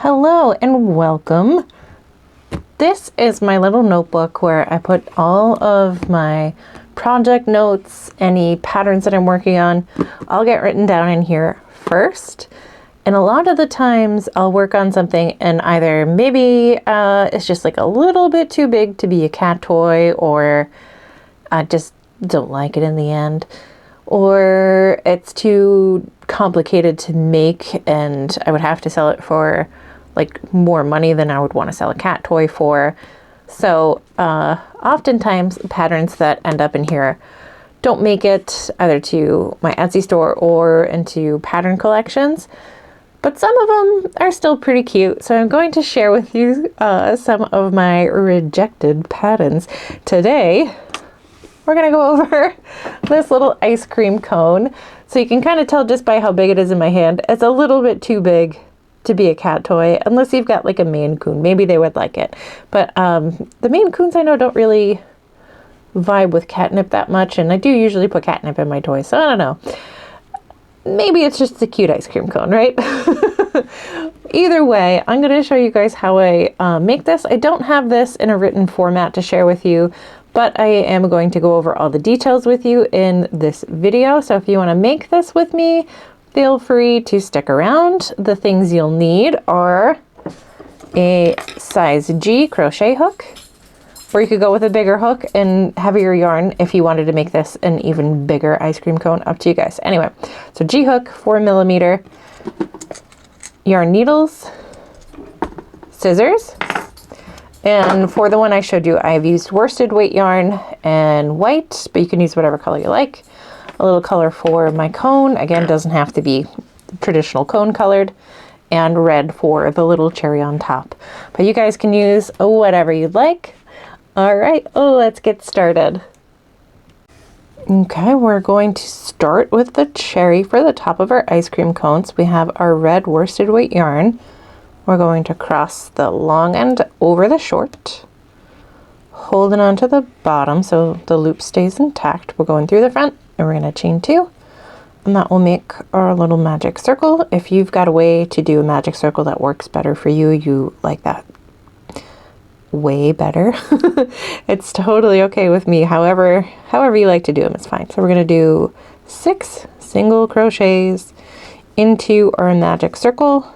Hello and welcome. This is my little notebook where I put all of my project notes, any patterns that I'm working on, I'll get written down in here first. And a lot of the times I'll work on something and either maybe it's just like a little bit too big to be a cat toy, or I just don't like it in the end, or it's too complicated to make and I would have to sell it for like more money than I would want to sell a cat toy for. So oftentimes patterns that end up in here don't make it either to my Etsy store or into pattern collections, but some of them are still pretty cute. So I'm going to share with you some of my rejected patterns. Today, we're gonna go over this little ice cream cone. So you can kind of tell just by how big it is in my hand, it's a little bit too big to be a cat toy, unless you've got like a Maine Coon. Maybe they would like it. But the Maine Coons I know don't really vibe with catnip that much, and I do usually put catnip in my toys, so I don't know. Maybe it's just a cute ice cream cone, right? Either way, I'm going to show you guys how I make this. I don't have this in a written format to share with you, but I am going to go over all the details with you in this video. So if you want to make this with me, feel free to stick around. The things you'll need are a size G crochet hook, or you could go with a bigger hook and heavier yarn if you wanted to make this an even bigger ice cream cone. Up to you guys. Anyway, so G hook, 4mm, yarn needles, scissors, and for the one I showed you, I've used worsted weight yarn and white, but you can use whatever color you like. A little color for my cone, again, doesn't have to be traditional cone colored, and red for the little cherry on top. But you guys can use whatever you'd like. All right, let's get started. Okay, we're going to start with the cherry for the top of our ice cream cones. We have our red worsted weight yarn. We're going to cross the long end over the short, holding on to the bottom so the loop stays intact. We're going through the front and we're going to chain 2, and that will make our little magic circle. If you've got a way to do a magic circle that works better for you, you like that way better, it's totally okay with me. However you like to do them, it's fine. So we're going to do 6 single crochets into our magic circle.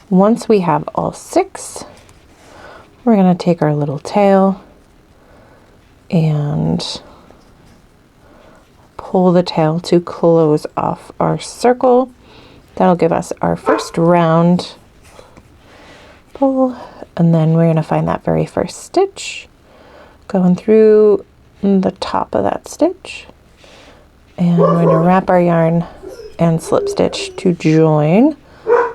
Once we have all 6, we're going to take our little tail and pull the tail to close off our circle. That'll give us our first round. Pull, and then we're going to find that very first stitch, going through the top of that stitch, and we're going to wrap our yarn and slip stitch to join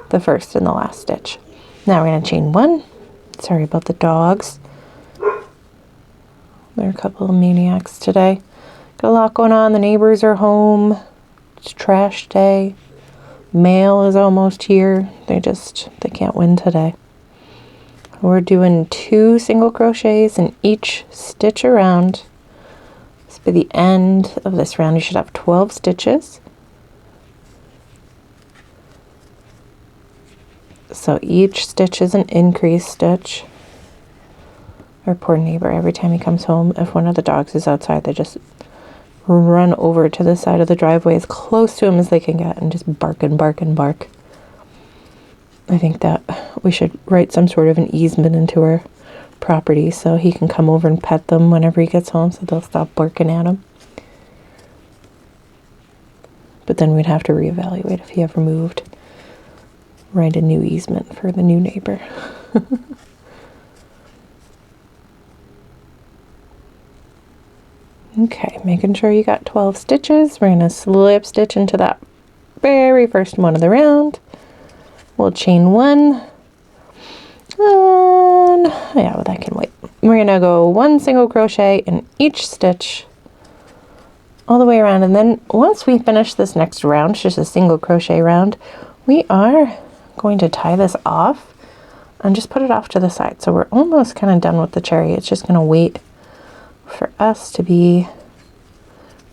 the first and the last stitch. Now we're going to chain 1. Sorry about the dogs. They're a couple of maniacs today. Got a lot going on. The neighbors are home. It's trash day. Mail is almost here. They can't win today. We're doing 2 single crochets in each stitch around. So by the end of this round, you should have 12 stitches. So each stitch is an increase stitch. Our poor neighbor, every time he comes home, if one of the dogs is outside, they just run over to the side of the driveway as close to him as they can get and just bark and bark and bark. I think that we should write some sort of an easement into our property so he can come over and pet them whenever he gets home, so they'll stop barking at him. But then we'd have to reevaluate if he ever moved. Write a new easement for the new neighbor. Okay, making sure you got 12 stitches. We're going to slip stitch into that very first one of the round. We'll chain 1. And yeah, well, that can wait. We're going to go 1 single crochet in each stitch all the way around. And then once we finish this next round, it's just a single crochet round, we are going to tie this off and just put it off to the side. So we're almost kind of done with the cherry. It's just going to wait for us to be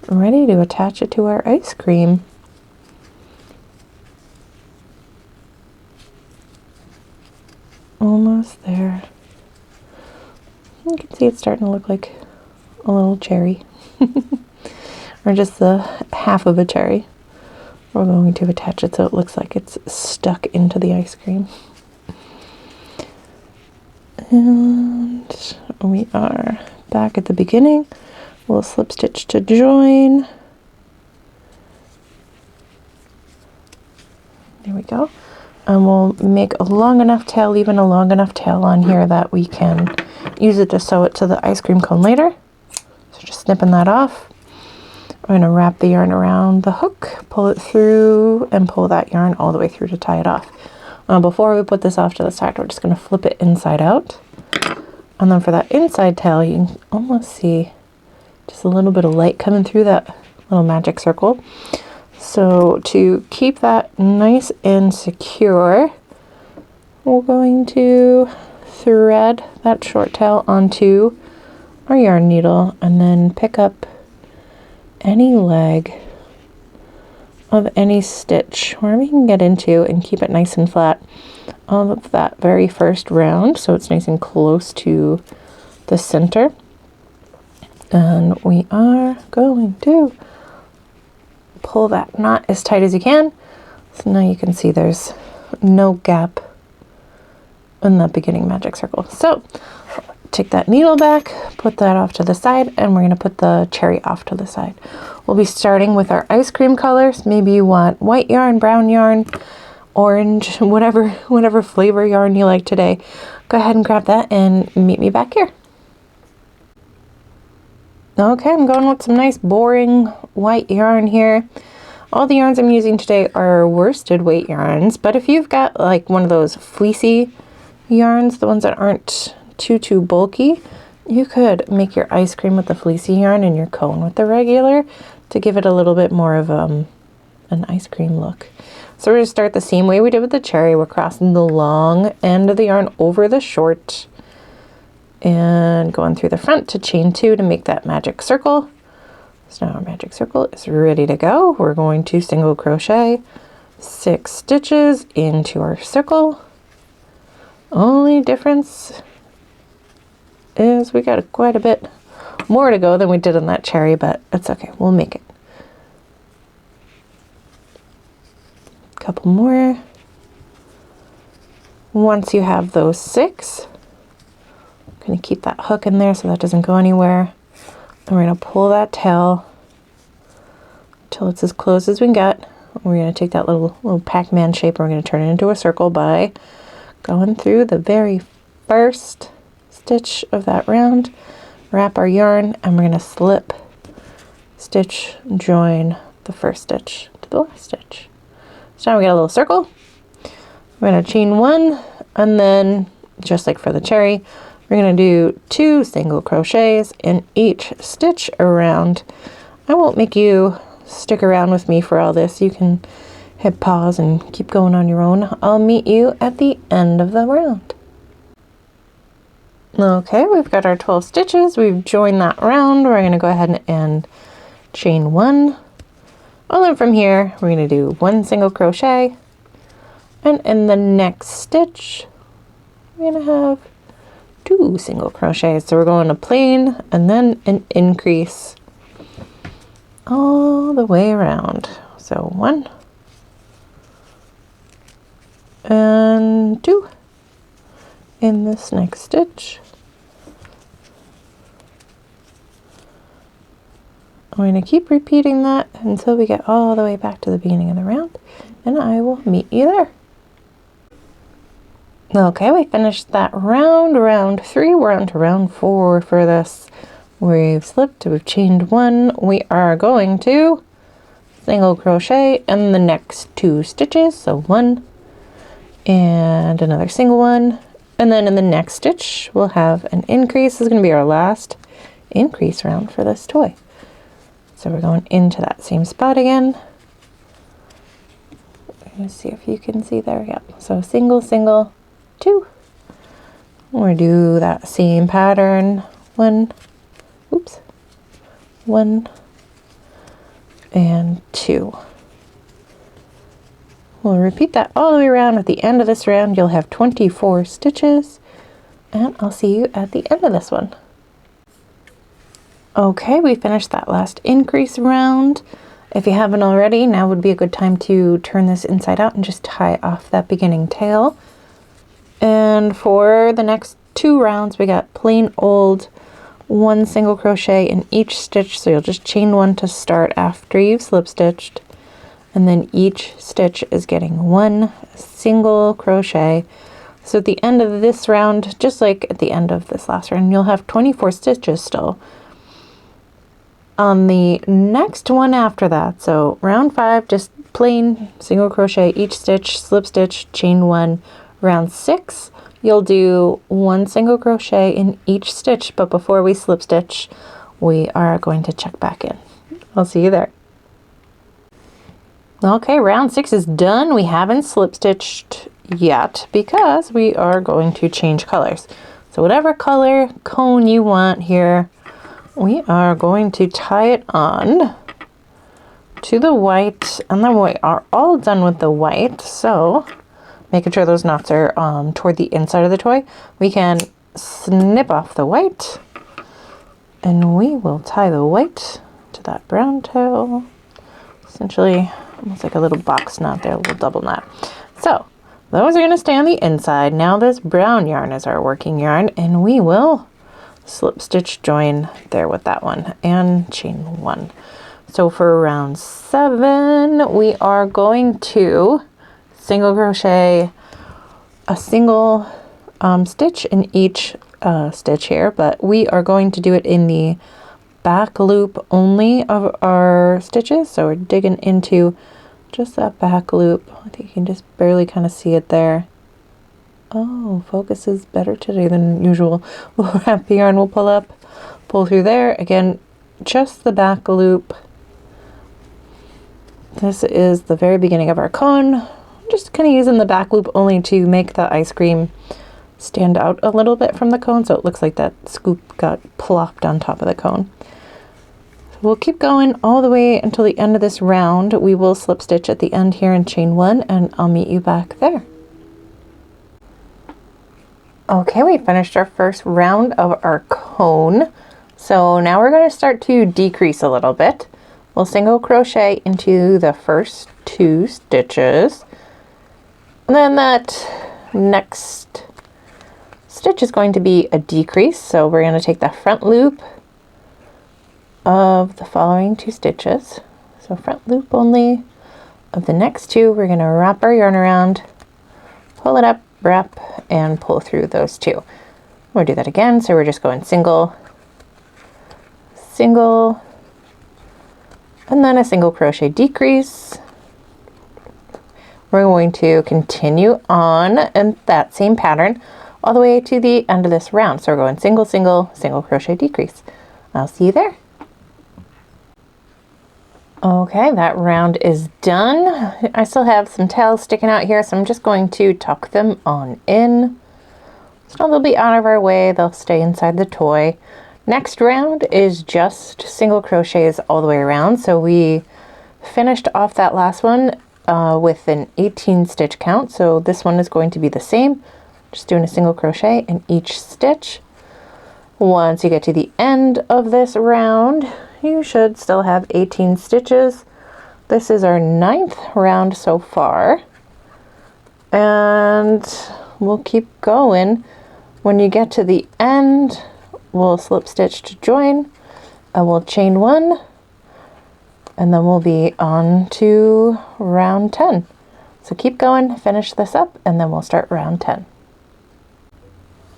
ready to attach it to our ice cream. almost there. You can see it's starting to look like a little cherry. Or just the half of a cherry. We're going to attach it so it looks like it's stuck into the ice cream. And we are back at the beginning. We'll slip stitch to join. There we go. And we'll make a long enough tail, leaving a long enough tail on here that we can use it to sew it to the ice cream cone later. So just snipping that off. We're going to wrap the yarn around the hook, pull it through, and pull that yarn all the way through to tie it off. Before we put this off to the side, we're just going to flip it inside out. And then for that inside tail, you can almost see just a little bit of light coming through that little magic circle. So to keep that nice and secure, we're going to thread that short tail onto our yarn needle and then pick up any leg of any stitch where we can get into and keep it nice and flat of that very first round, so it's nice and close to the center. And we are going to pull that knot as tight as you can. So now you can see there's no gap in that beginning magic circle. So take that needle back, put that off to the side, and we're going to put the cherry off to the side. We'll be starting with our ice cream colors. Maybe you want white yarn, brown yarn, orange, whatever flavor yarn you like today. Go ahead and grab that and meet me back here. Okay, I'm going with some nice boring white yarn here. All the yarns I'm using today are worsted weight yarns, but if you've got like one of those fleecy yarns, the ones that aren't too bulky, you could make your ice cream with the fleecy yarn and your cone with the regular to give it a little bit more of an ice cream look. So we're going to start the same way we did with the cherry. We're crossing the long end of the yarn over the short and going through the front to chain 2 to make that magic circle. So now our magic circle is ready to go. We're going to single crochet 6 stitches into our circle. Only difference is we got quite a bit more to go than we did on that cherry, but it's okay, we'll make it. Couple more. Once you have those 6, I'm going to keep that hook in there so that doesn't go anywhere. And we're going to pull that tail until it's as close as we can get. We're going to take that little Pac-Man shape and we're going to turn it into a circle by going through the very first stitch of that round, wrap our yarn, and we're going to slip stitch join the first stitch to the last stitch. So now we get a little circle. We're going to chain 1, and then just like for the cherry, we're going to do 2 single crochets in each stitch around. I won't make you stick around with me for all this. You can hit pause and keep going on your own. I'll meet you at the end of the round. Okay, we've got our 12 stitches. We've joined that round. We're going to go ahead and chain 1. And then from here, we're going to do 1 single crochet. And in the next stitch, we're going to have 2 single crochets. So we're going to plain and then an increase all the way around. So 1 and 2 in this next stitch. I'm going to keep repeating that until we get all the way back to the beginning of the round, and I will meet you there. Okay, we finished that round 3. We're on to round 4 for this. We've slipped, we've chained 1. We are going to single crochet in the next 2 stitches. So 1 and another single one. And then in the next stitch, we'll have an increase. This is going to be our last increase round for this toy. So we're going into that same spot again. Let's see if you can see there. Yeah. So single, 2. We'll do that same pattern. 1 and 2. We'll repeat that all the way around. At the end of this round, you'll have 24 stitches, and I'll see you at the end of this one. Okay, we finished that last increase round. If you haven't already, now would be a good time to turn this inside out and just tie off that beginning tail. And for the next 2 rounds, we got plain old 1 single crochet in each stitch. So you'll just chain 1 to start after you've slip stitched. And then each stitch is getting 1 single crochet. So at the end of this round, just like at the end of this last round, you'll have 24 stitches still. On the next one after that, so round 5, just plain single crochet each stitch, slip stitch, chain 1. Round 6, you'll do 1 single crochet in each stitch, but before we slip stitch, we are going to check back in. I'll see you there. Okay, round 6 is done. We haven't slip stitched yet because we are going to change colors. So whatever color cone you want here, we are going to tie it on to the white, and then we are all done with the white. So making sure those knots are toward the inside of the toy, we can snip off the white, and we will tie the white to that brown tail. Essentially, almost like a little box knot there, a little double knot. So those are going to stay on the inside. Now this brown yarn is our working yarn, and we will slip stitch join there with that one and chain 1. So for round 7, we are going to single crochet a single stitch in each stitch here, but we are going to do it in the back loop only of our stitches. So we're digging into just that back loop. I think you can just barely kind of see it there. Oh, focus is better today than usual. We'll wrap the yarn, we'll pull through there. Again, just the back loop. This is the very beginning of our cone. Just kind of using the back loop only to make the ice cream stand out a little bit from the cone, so it looks like that scoop got plopped on top of the cone. So we'll keep going all the way until the end of this round. We will slip stitch at the end here and chain 1, and I'll meet you back there. Okay, we finished our first round of our cone. So now we're going to start to decrease a little bit. We'll single crochet into the first 2 stitches. And then that next stitch is going to be a decrease. So we're going to take the front loop of the following 2 stitches. So front loop only of the next 2. We're going to wrap our yarn around, pull it up, wrap, and pull through those 2. We'll do that again. So we're just going single, single, and then a single crochet decrease. We're going to continue on in that same pattern all the way to the end of this round. So we're going single, single, single crochet decrease. I'll see you there. Okay, that round is done. I still have some tails sticking out here, so I'm just going to tuck them on in. So they'll be out of our way, they'll stay inside the toy. Next round is just single crochets all the way around. So we finished off that last one with an 18 stitch count. So this one is going to be the same, just doing a single crochet in each stitch. Once you get to the end of this round, you should still have 18 stitches. This is our 9th round so far, and we'll keep going. When you get to the end, we'll slip stitch to join, and we'll chain 1, and then we'll be on to round 10. So keep going, finish this up, and then we'll start round 10.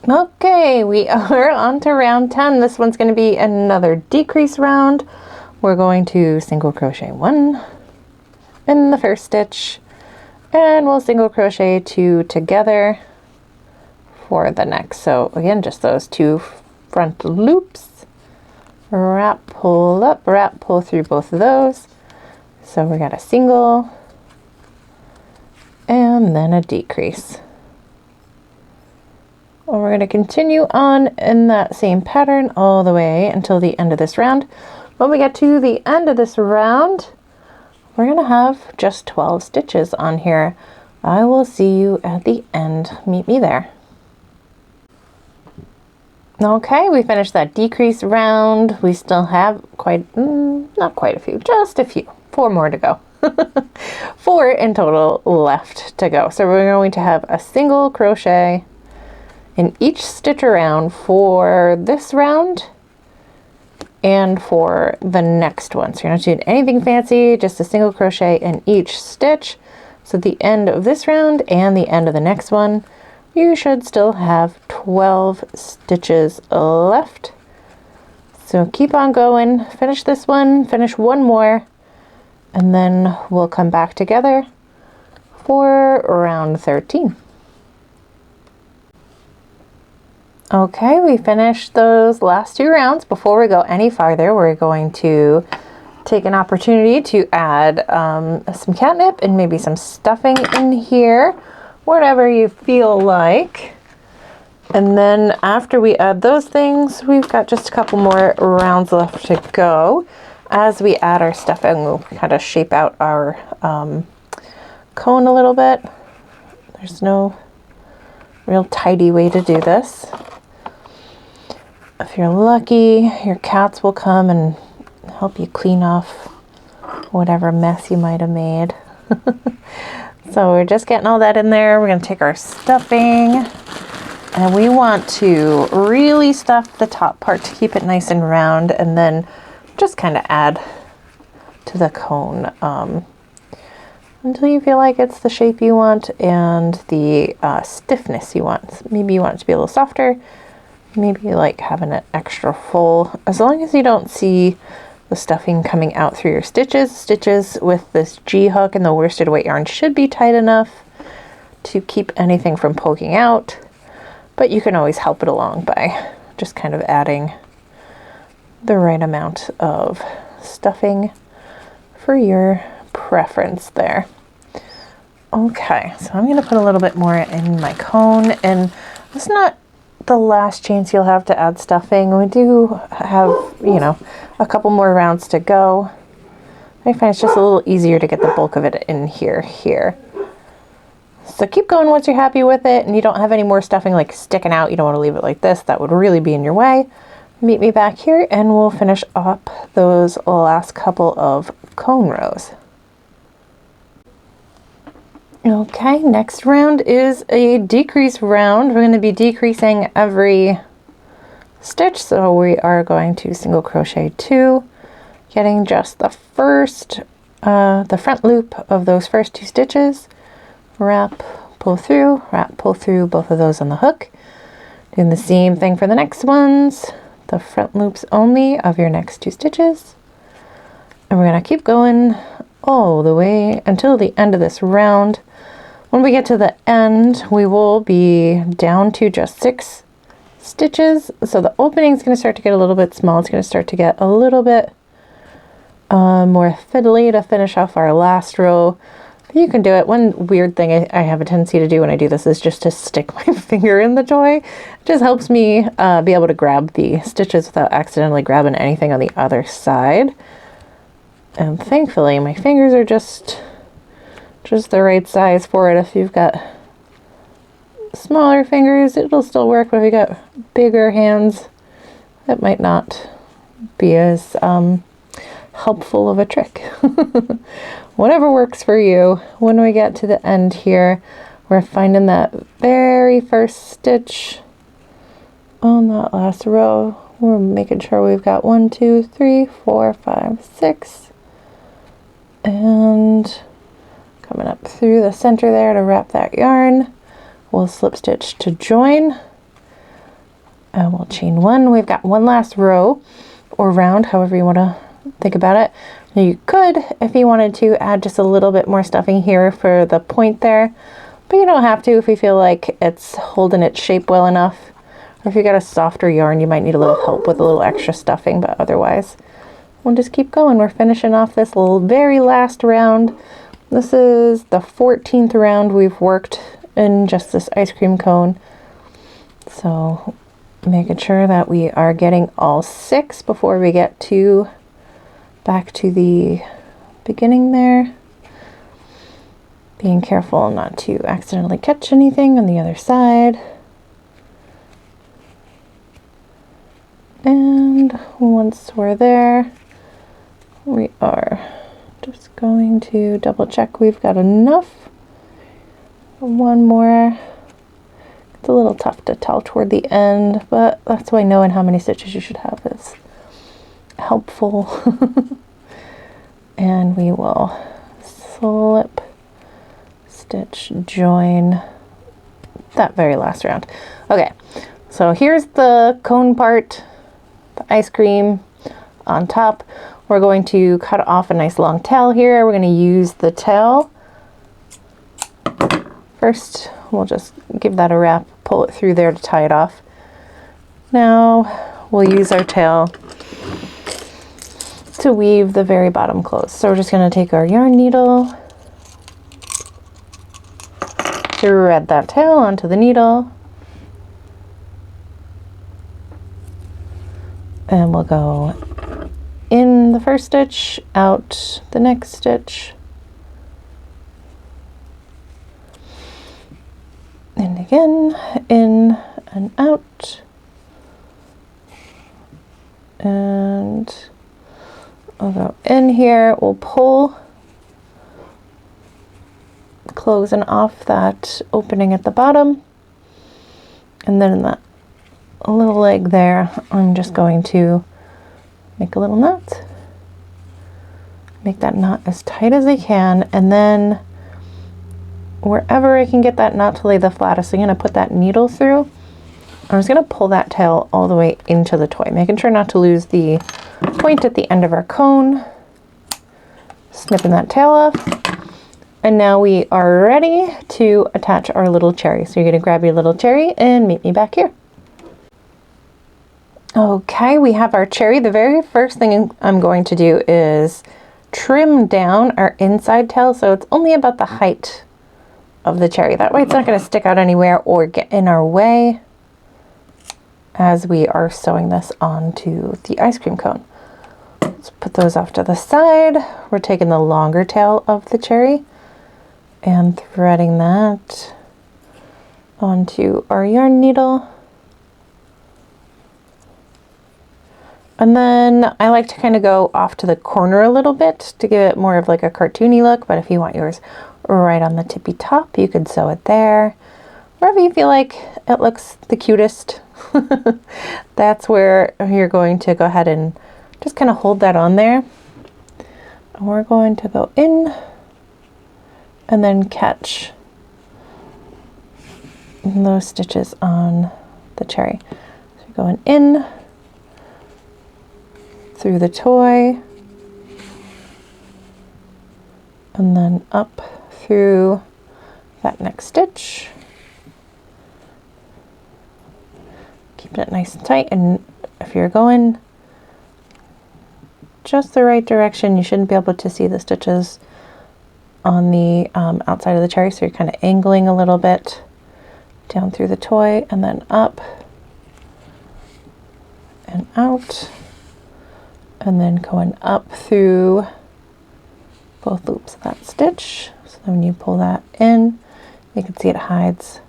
Okay, we are on to round 10. This one's going to be another decrease round. We're going to single crochet 1 in the first stitch, and we'll single crochet 2 together for the next. So again, just those 2 front loops. Wrap, pull up, wrap, pull through both of those. So we got a single and then a decrease. Well, we're going to continue on in that same pattern all the way until the end of this round. When we get to the end of this round, we're gonna have just 12 stitches on here. I will see you at the end. Meet me there. Okay, we finished that decrease round. We still have not quite a few, just a few. 4 more to go. 4 in total left to go. So we're going to have a single crochet in each stitch around for this round and for the next one. So you're not doing anything fancy, just a single crochet in each stitch. So at the end of this round and the end of the next one, you should still have 12 stitches left. So keep on going, finish this one, finish one more, and then we'll come back together for round 13. Okay, we finished those last 2 rounds. Before we go any farther, we're going to take an opportunity to add some catnip and maybe some stuffing in here, whatever you feel like. And then after we add those things, we've got just a couple more rounds left to go. As we add our stuffing, we'll kind of shape out our cone a little bit. There's no real tidy way to do this. If you're lucky, your cats will come and help you clean off whatever mess you might have made. So we're just getting all that in there. We're going to take our stuffing and we want to really stuff the top part to keep it nice and round, and then just kind of add to the cone until you feel like it's the shape you want and the stiffness you want. Maybe you want it to be a little softer. Maybe you like having it extra full. As long as you don't see the stuffing coming out through your stitches. Stitches with this G hook and the worsted weight yarn should be tight enough to keep anything from poking out, but you can always help it along by just kind of adding the right amount of stuffing for your preference there. Okay, so I'm going to put a little bit more in my cone, and it's not the last chance you'll have to add stuffing. We do have, you know, a couple more rounds to go. I find it's just a little easier to get the bulk of it in here. So keep going once you're happy with it and you don't have any more stuffing like sticking out. You don't want to leave it like this. That would really be in your way. Meet me back here and we'll finish up those last couple of cone rows. Okay, next round is a decrease round. We're going to be decreasing every stitch, so we are going to single crochet 2, getting just the the front loop of those first 2 stitches, wrap, pull through, both of those on the hook. Doing the same thing for the next ones, the front loops only of your next 2 stitches. And we're going to keep going all the way until the end of this round. When we get to the end, we will be down to just 6 stitches. So the opening is going to start to get a little bit small. It's going to start to get a little bit more fiddly to finish off our last row. But you can do it. One weird thing I have a tendency to do when I do this is just to stick my finger in the joy. It just helps me be able to grab the stitches without accidentally grabbing anything on the other side. And thankfully my fingers are just the right size for it. If you've got smaller fingers, it'll still work, but if you got bigger hands, it might not be as helpful of a trick. Whatever works for you. When we get to the end here, we're finding that very first stitch on that last row. We're making sure we've got 1, 2, 3, 4, 5, 6, and coming up through the center there to wrap that yarn. We'll slip stitch to join, and we'll chain 1. We've got one last row or round, however you want to think about it. Now you could, if you wanted to, add just a little bit more stuffing here for the point there, but you don't have to if you feel like it's holding its shape well enough. Or if you got a softer yarn, you might need a little help with a little extra stuffing, but otherwise we'll just keep going. We're finishing off this little very last round. This is the 14th round we've worked in just this ice cream cone. So making sure that we are getting all 6 before we get back to the beginning there. Being careful not to accidentally catch anything on the other side. And once we're there, we are just going to double check we've got enough. One more. It's a little tough to tell toward the end, but that's why knowing how many stitches you should have is helpful. And we will slip, stitch, join that very last round. Okay, so here's the cone part, the ice cream on top. We're going to cut off a nice long tail here. We're going to use the tail. First, we'll just give that a wrap, pull it through there to tie it off. Now we'll use our tail to weave the very bottom close. So we're just going to take our yarn needle, thread that tail onto the needle, and we'll go in the first stitch, out the next stitch, and again, in and out, and I'll go in here, we'll pull, close and off that opening at the bottom, and then in that little leg there, I'm just going to make a little knot, make that knot as tight as I can, and then wherever I can get that knot to lay the flattest, I'm going to put that needle through. I'm just going to pull that tail all the way into the toy, making sure not to lose the point at the end of our cone, snipping that tail off, and now we are ready to attach our little cherry. So you're going to grab your little cherry and meet me back here. Okay, we have our cherry. The very first thing I'm going to do is trim down our inside tail so it's only about the height of the cherry. That way it's not going to stick out anywhere or get in our way as we are sewing this onto the ice cream cone. Let's put those off to the side. We're taking the longer tail of the cherry and threading that onto our yarn needle. And then I like to kind of go off to the corner a little bit to give it more of like a cartoony look, but if you want yours right on the tippy top, you could sew it there. Wherever you feel like it looks the cutest, that's where you're going to go ahead and just kind of hold that on there. And we're going to go in and then catch those stitches on the cherry. So you're going in through the toy and then up through that next stitch. Keeping it nice and tight, and if you're going just the right direction, you shouldn't be able to see the stitches on the outside of the cherry, so you're kind of angling a little bit down through the toy and then up and out, and then going up through both loops of that stitch. So when you pull that in, you can see it hides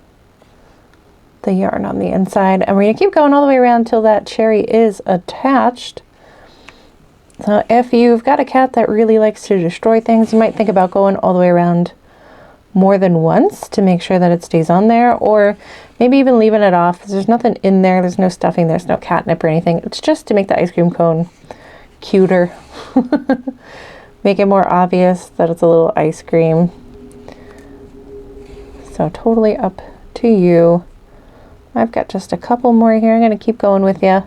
the yarn on the inside, and we're going to keep going all the way around till that cherry is attached. So if you've got a cat that really likes to destroy things, you might think about going all the way around more than once to make sure that it stays on there, or maybe even leaving it off. There's nothing in there, there's no stuffing, there's no catnip or anything. It's just to make the ice cream cone cuter. Make it more obvious that it's a little ice cream. So totally up to you. I've got just a couple more here. I'm going to keep going with you.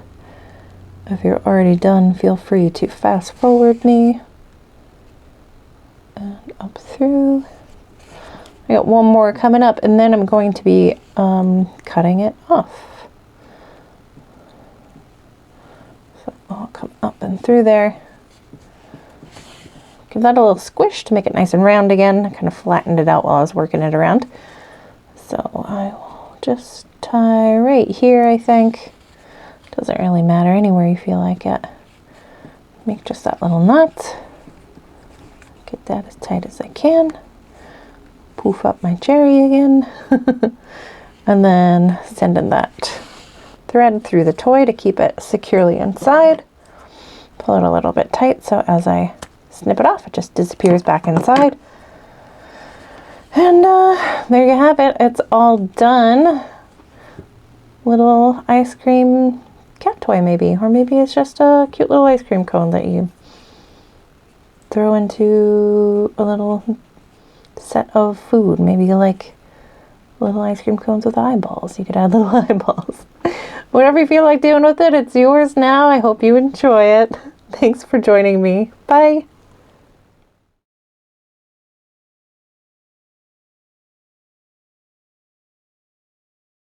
If you're already done, feel free to fast forward me. And up through. I got one more coming up, and then I'm going to be cutting it off. So I'll come up and through there. Give that a little squish to make it nice and round again. I kind of flattened it out while I was working it around. So I will just tie right here, I think. Doesn't really matter, anywhere you feel like it. Make just that little knot. Get that as tight as I can. Poof up my cherry again. And then send in that thread through the toy to keep it securely inside. Pull it a little bit tight so as I snip it off, it just disappears back inside. And there you have it. It's all done. Little ice cream cat toy maybe, or maybe it's just a cute little ice cream cone that you throw into a little set of food. Maybe you like little ice cream cones with eyeballs. You could add little eyeballs. Whatever you feel like doing with it, it's yours now. I hope you enjoy it. Thanks for joining me. Bye.